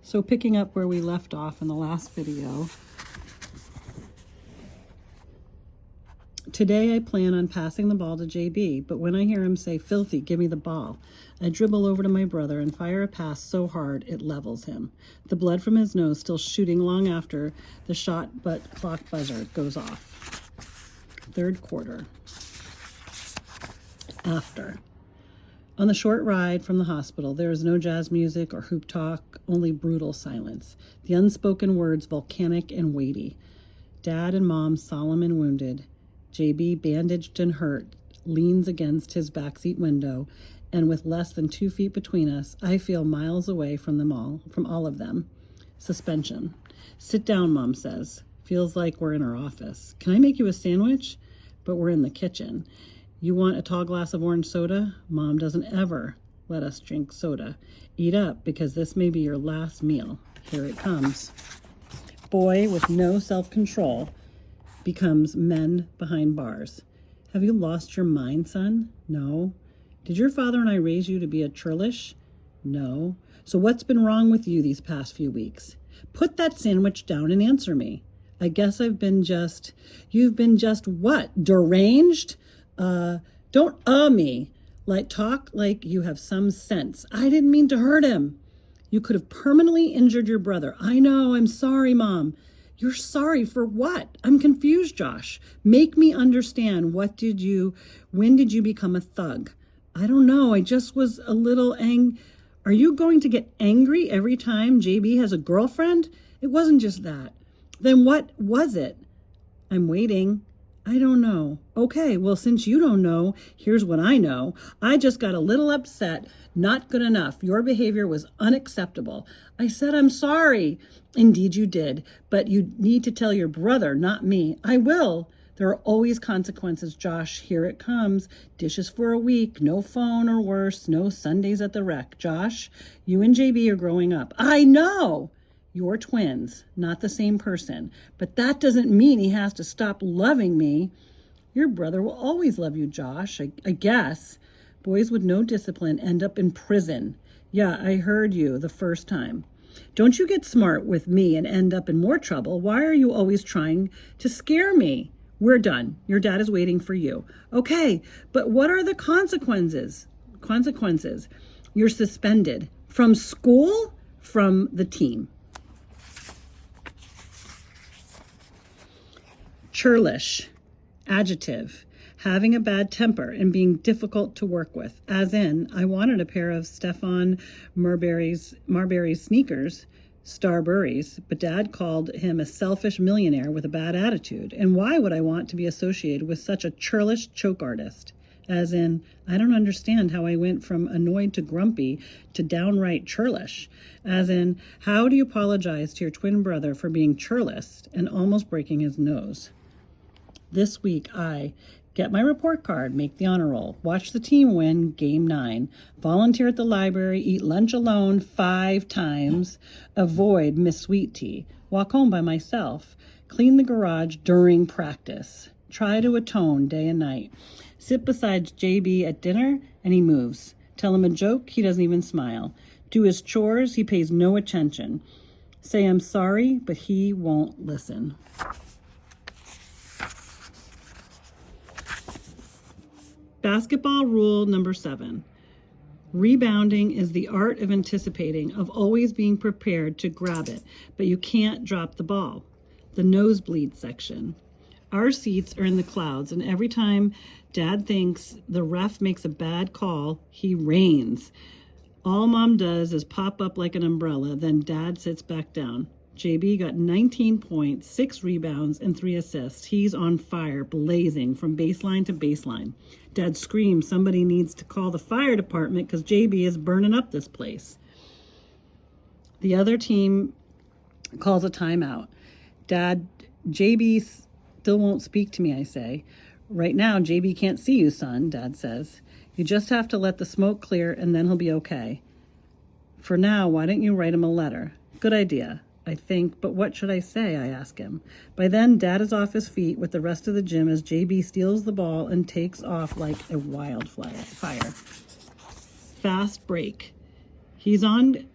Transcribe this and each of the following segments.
So picking up where we left off in the last video, today I plan on passing the ball to JB, but when I hear him say, "Filthy, give me the ball," I dribble over to my brother and fire a pass so hard it levels him. The blood from his nose still shooting long after the shot but clock buzzer goes off. Third quarter. After. On the short ride from the hospital, there is no jazz music or hoop talk, only brutal silence. The unspoken words volcanic and weighty. Dad and Mom solemn and wounded. JB, bandaged and hurt, leans against his backseat window, and with less than 2 feet between us, I feel miles away from them all, from all of them. Suspension. Sit down, Mom says. Feels like we're in her office. Can I make you a sandwich? But we're in the kitchen. You want a tall glass of orange soda? Mom doesn't ever let us drink soda. Eat up, because this may be your last meal. Here it comes. Boy with no self-control becomes men behind bars. Have you lost your mind, son? No. Did your father and I raise you to be a churlish? No. So what's been wrong with you these past few weeks? Put that sandwich down and answer me. I guess you've been just what? Deranged? Don't me. Talk like you have some sense. I didn't mean to hurt him. You could have permanently injured your brother. I know, I'm sorry, Mom. You're sorry for what? I'm confused, Josh. Make me understand. When did you become a thug? I don't know. I just was a little Are you going to get angry every time JB has a girlfriend? It wasn't just that. Then what was it? I'm waiting. I don't know. Okay, well, since you don't know, here's what I know. I just got a little upset. Not good enough. Your behavior was unacceptable. I said I'm sorry. Indeed you did. But you need to tell your brother, not me. I will. There are always consequences, Josh. Here it comes. Dishes for a week. No phone or worse. No Sundays at the rec. Josh, you and JB are growing up. I know. You're twins, not the same person. But that doesn't mean he has to stop loving me. Your brother will always love you, Josh, I guess. Boys with no discipline end up in prison. Yeah, I heard you the first time. Don't you get smart with me and end up in more trouble. Why are you always trying to scare me? We're done. Your dad is waiting for you. Okay, but what are the consequences? You're suspended. From school? From the team. Churlish, adjective, having a bad temper and being difficult to work with. As in, I wanted a pair of Stefan Marbury's sneakers, Starburys, but Dad called him a selfish millionaire with a bad attitude. And why would I want to be associated with such a churlish choke artist? As in, I don't understand how I went from annoyed to grumpy to downright churlish. As in, how do you apologize to your twin brother for being churlish and almost breaking his nose? This week, I get my report card, make the honor roll, watch the team win Game 9, volunteer at the library, eat lunch alone 5 times, avoid Miss Sweet Tea, walk home by myself, clean the garage during practice, try to atone day and night, sit beside JB at dinner, and he moves. Tell him a joke, he doesn't even smile. Do his chores, he pays no attention. Say I'm sorry, but he won't listen. Basketball rule number 7. Rebounding is the art of anticipating, of always being prepared to grab it, but you can't drop the ball. The nosebleed section. Our seats are in the clouds, and every time Dad thinks the ref makes a bad call, he rains. All Mom does is pop up like an umbrella, then Dad sits back down. JB got 19 points, 6 rebounds, and 3 assists. He's on fire, blazing from baseline to baseline. Dad screams somebody needs to call the fire department because JB is burning up this place. The other team calls a timeout. Dad, JB still won't speak to me, I say. Right now, JB can't see you, son, Dad says. You just have to let the smoke clear and then he'll be okay. For now, why don't you write him a letter? Good idea, I think, but what should I say, I ask him. By then, Dad is off his feet with the rest of the gym as JB steals the ball and takes off like a wildfire. Fast break. He's on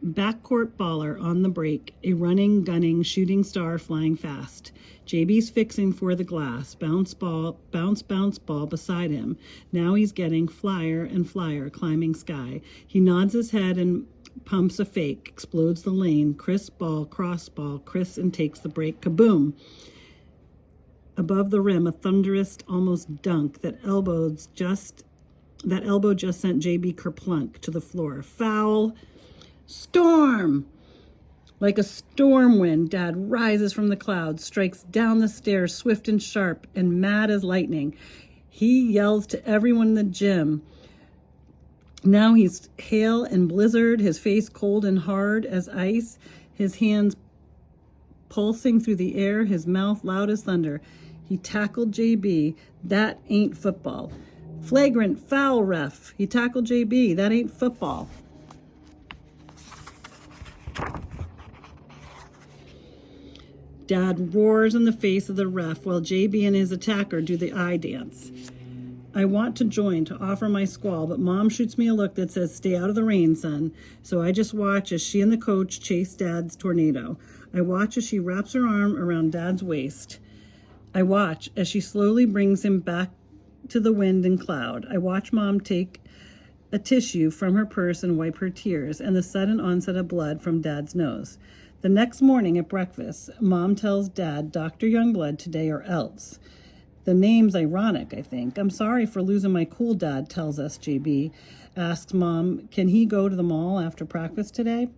Backcourt baller on the break, a running, gunning, shooting star flying fast. JB's fixing for the glass. Bounce ball beside him. Now he's getting flyer and flyer, climbing sky. He nods his head and pumps a fake, explodes the lane. Crisp ball, cross ball, Chris and takes the break. Kaboom! Above the rim, a thunderous, almost dunk that elbow just sent JB kerplunk to the floor. Foul! Storm! Like a storm wind, Dad rises from the clouds, strikes down the stairs, swift and sharp, and mad as lightning. He yells to everyone in the gym. Now he's hail and blizzard, his face cold and hard as ice, his hands pulsing through the air, his mouth loud as thunder. He tackled JB. That ain't football. Flagrant foul, ref. He tackled JB. That ain't football. Dad roars in the face of the ref while JB and his attacker do the eye dance. I want to join to offer my squall, but Mom shoots me a look that says, "Stay out of the rain, son." So I just watch as she and the coach chase Dad's tornado. I watch as she wraps her arm around Dad's waist. I watch as she slowly brings him back to the wind and cloud. I watch Mom take a tissue from her purse and wipe her tears and the sudden onset of blood from Dad's nose. The next morning at breakfast, Mom tells Dad, "Dr. Youngblood today or else." The name's ironic, I think. "I'm sorry for losing my cool," Dad tells us. JB asks Mom, "Can he go to the mall after practice today?"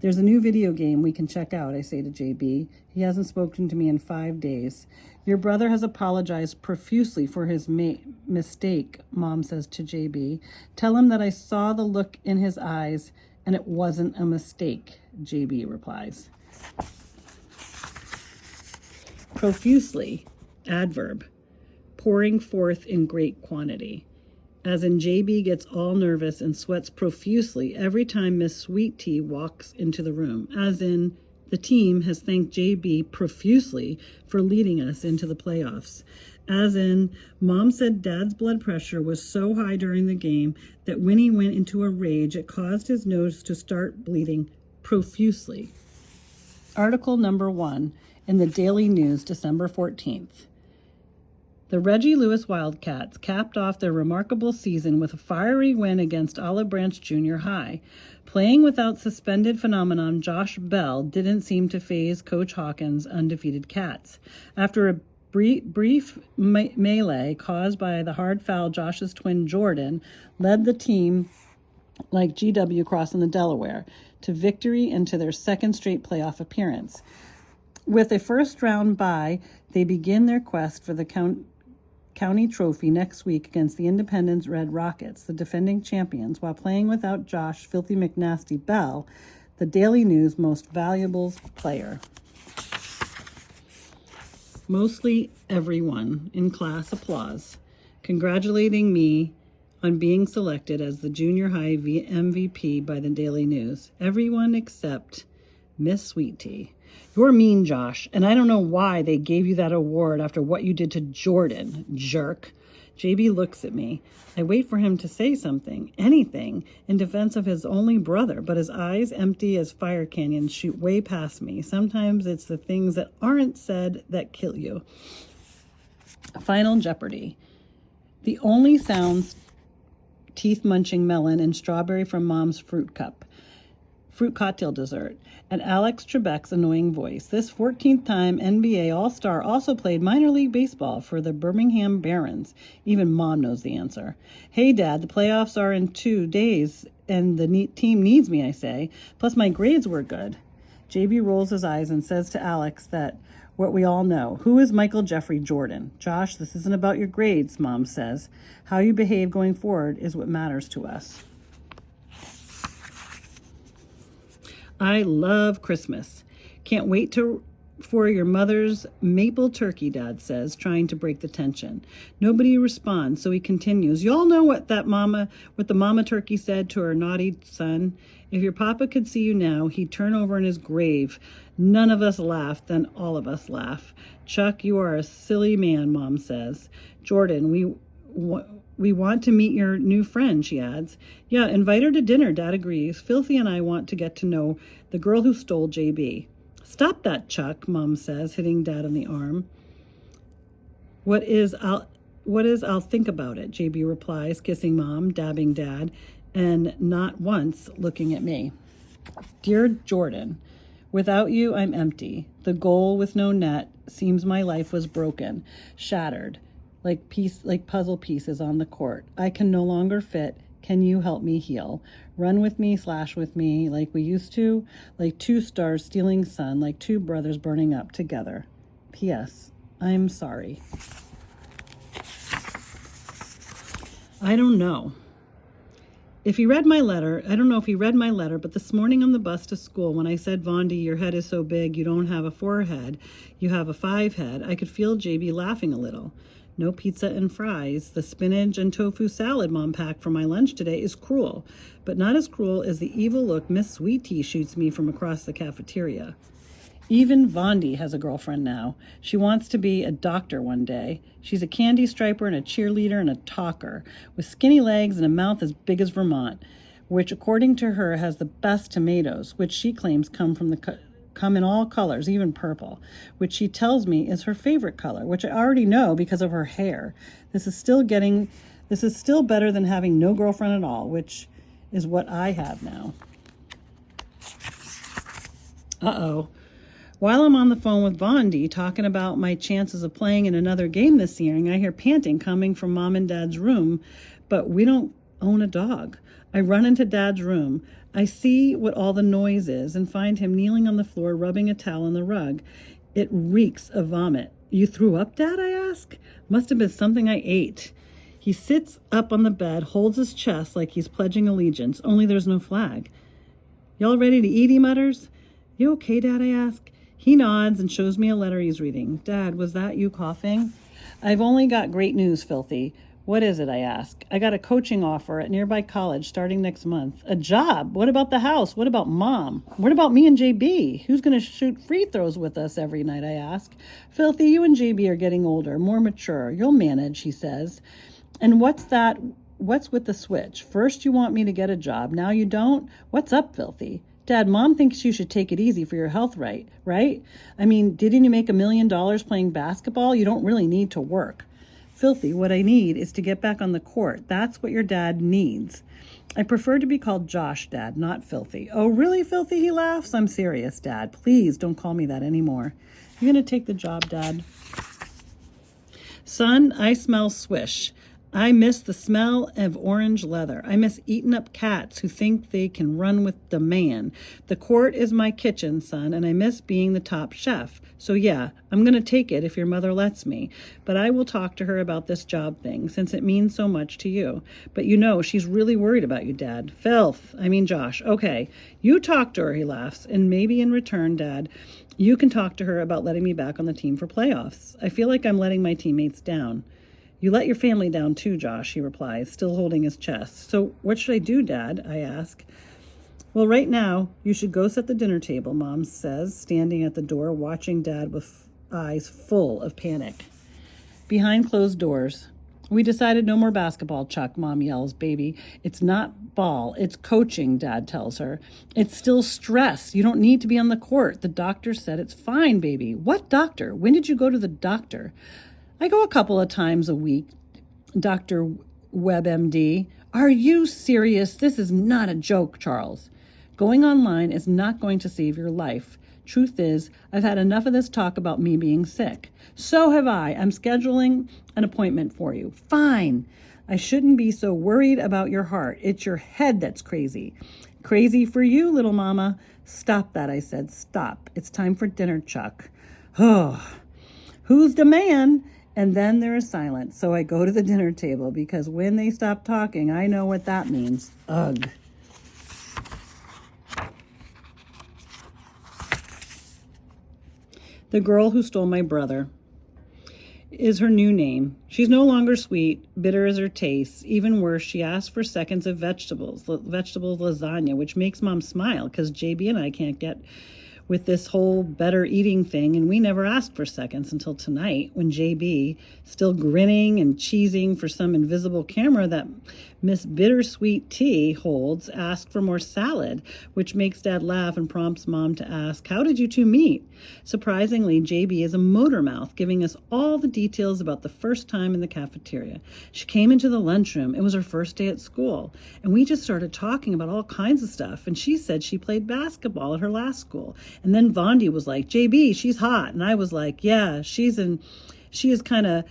"There's a new video game we can check out," I say to JB. "He hasn't spoken to me in 5 days. Your brother has apologized profusely for his mistake," Mom says to JB. "Tell him that I saw the look in his eyes and it wasn't a mistake," JB replies. Profusely, adverb, pouring forth in great quantity. As in, JB gets all nervous and sweats profusely every time Miss Sweet Tea walks into the room. As in, the team has thanked JB profusely for leading us into the playoffs. As in, Mom said Dad's blood pressure was so high during the game that when he went into a rage, it caused his nose to start bleeding profusely. Article number 1 in the Daily News, December 14th. The Reggie Lewis Wildcats capped off their remarkable season with a fiery win against Olive Branch Junior High. Playing without suspended phenomenon Josh Bell didn't seem to faze Coach Hawkins' undefeated Cats. After a brief melee caused by the hard foul, Josh's twin Jordan led the team like GW crossing the Delaware to victory and to their second straight playoff appearance. With a first-round bye, they begin their quest for the county trophy next week against the Independence Red Rockets, the defending champions, while playing without Josh Filthy McNasty Bell, the Daily News most valuable player. Mostly everyone in class applause, congratulating me on being selected as the junior high MVP by the Daily News. Everyone except Miss Sweet Tea. "You're mean, Josh, and I don't know why they gave you that award after what you did to Jordan, jerk." JB looks at me. I wait for him to say something, anything, in defense of his only brother, but his eyes, empty as fire canyons, shoot way past me. Sometimes it's the things that aren't said that kill you. Final Jeopardy. The only sounds: teeth-munching melon and strawberry from Mom's fruit cocktail dessert, and Alex Trebek's annoying voice. This 14th time NBA All-Star also played minor league baseball for the Birmingham Barons. Even Mom knows the answer. "Hey, Dad, the playoffs are in 2 days, and the team needs me," I say. "Plus, my grades were good." JB rolls his eyes and says to Alex that what we all know. "Who is Michael Jeffrey Jordan?" "Josh, this isn't about your grades," Mom says. "How you behave going forward is what matters to us." I love Christmas. Can't wait for your mother's maple turkey, Dad says, trying to break the tension. Nobody responds, so he continues. "You all know what the mama turkey said to her naughty son? If your papa could see you now, he'd turn over in his grave." None of us laugh, then all of us laugh. "Chuck, you are a silly man," Mom says. "Jordan, we We want to meet your new friend, she adds. Yeah, invite her to dinner, Dad agrees. Filthy and I want to get to know the girl who stole JB. Stop that, Chuck, Mom says, hitting Dad on the arm. What is I'll think about it, JB replies, kissing Mom, dabbing Dad, and not once looking at me. Dear Jordan, without you, I'm empty. The goal with no net seems my life was broken, shattered, like puzzle pieces on the court. I can no longer fit. Can you help me heal? Run with me, slash with me, like we used to, like two stars stealing sun, like two brothers burning up together. P.S. I'm sorry. I don't know. If he read my letter, I don't know if he read my letter, but this morning on the bus to school, when I said, Vondi, your head is so big, you don't have a 4 head, you have a 5 head, I could feel JB laughing a little. No pizza and fries. The spinach and tofu salad Mom packed for my lunch today is cruel, but not as cruel as the evil look Miss Sweet Tea shoots me from across the cafeteria. Even Vondi has a girlfriend now. She wants to be a doctor one day. She's a candy striper and a cheerleader and a talker, with skinny legs and a mouth as big as Vermont, which according to her has the best tomatoes, which she claims come in all colors, even purple, which she tells me is her favorite color, which I already know because of her hair. This is still better than having no girlfriend at all, which is what I have now. Uh-oh. While I'm on the phone with Vondi talking about my chances of playing in another game this evening, I hear panting coming from Mom and Dad's room, but we don't own a dog. I run into Dad's room. I see what all the noise is and find him kneeling on the floor rubbing a towel on the rug. It reeks of vomit. You threw up, Dad? I ask. Must have been something I ate. He sits up on the bed, holds his chest like he's pledging allegiance, only there's no flag. Y'all ready to eat, he mutters. You okay, Dad? I ask. He nods and shows me a letter he's reading. Dad, was that you coughing? I've only got great news, Filthy. What is it, I ask. I got a coaching offer at nearby college starting next month. A job? What about the house? What about Mom? What about me and JB? Who's going to shoot free throws with us every night, I ask. Filthy, you and JB are getting older, more mature. You'll manage, he says. And what's with the switch? First you want me to get a job, now you don't? What's up, Filthy? Dad, Mom thinks you should take it easy for your health, right? I mean, didn't you make $1 million playing basketball? You don't really need to work. Filthy, what I need is to get back on the court. That's what your dad needs. I prefer to be called Josh, Dad, not Filthy. Oh, really, Filthy? He laughs. I'm serious, Dad. Please don't call me that anymore. You're going to take the job, Dad? Son, I smell swish. I miss the smell of orange leather. I miss eaten up cats who think they can run with the man. The court is my kitchen, son, and I miss being the top chef. So yeah, I'm going to take it if your mother lets me. But I will talk to her about this job thing since it means so much to you. But you know, she's really worried about you, Dad. Josh. Okay, you talk to her, he laughs. And maybe in return, Dad, you can talk to her about letting me back on the team for playoffs. I feel like I'm letting my teammates down. You let your family down too, Josh, he replies, still holding his chest. So what should I do, Dad? I ask. Well, right now, you should go set the dinner table, Mom says, standing at the door, watching Dad with eyes full of panic. Behind closed doors. We decided no more basketball, Chuck, Mom yells. Baby, it's not ball, it's coaching, Dad tells her. It's still stress. You don't need to be on the court. The doctor said it's fine, baby. What doctor? When did you go to the doctor? I go a couple of times a week, Dr. WebMD. Are you serious? This is not a joke, Charles. Going online is not going to save your life. Truth is, I've had enough of this talk about me being sick. So have I. I'm scheduling an appointment for you. Fine. I shouldn't be so worried about your heart. It's your head that's crazy. Crazy for you, little mama. Stop that, I said. Stop. It's time for dinner, Chuck. Oh, who's the man? And then there is silence, so I go to the dinner table because when they stop talking, I know what that means. Ugh. The girl who stole my brother is her new name. She's no longer sweet, bitter as her taste. Even worse, she asks for seconds of vegetable lasagna, which makes Mom smile because JB and I can't get with this whole better eating thing, and we never asked for seconds until tonight when JB, still grinning and cheesing for some invisible camera that Miss Bittersweet Tea holds, asked for more salad, which makes Dad laugh and prompts Mom to ask, "How did you two meet?" Surprisingly, JB is a motor mouth, giving us all the details about the first time in the cafeteria. She came into the lunchroom. It was her first day at school, and we just started talking about all kinds of stuff, and she said she played basketball at her last school. And then Vondi was like, "JB, she's hot." And I was like, "Yeah, she is kind of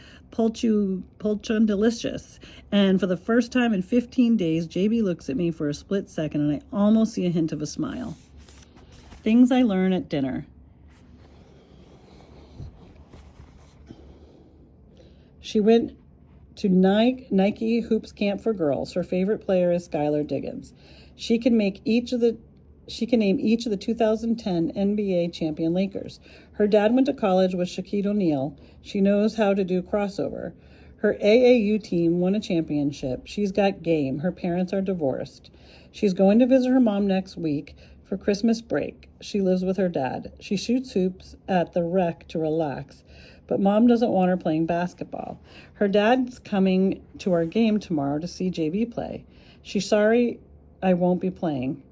delicious." And for the first time in 15 days, JB looks at me for a split second, and I almost see a hint of a smile. Things I learn at dinner. She went to Nike Hoops Camp for Girls. Her favorite player is Skylar Diggins. She can name each of the 2010 NBA champion Lakers. Her dad went to college with Shaquille O'Neal. She knows how to do crossover. Her AAU team won a championship. She's got game. Her parents are divorced. She's going to visit her mom next week for Christmas break. She lives with her dad. She shoots hoops at the rec to relax, but Mom doesn't want her playing basketball. Her dad's coming to our game tomorrow to see JB play. She's sorry I won't be playing.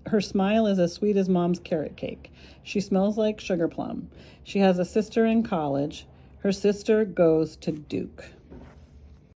Her smile is as sweet as Mom's carrot cake. She smells like sugar plum. She has a sister in college. Her sister goes to Duke.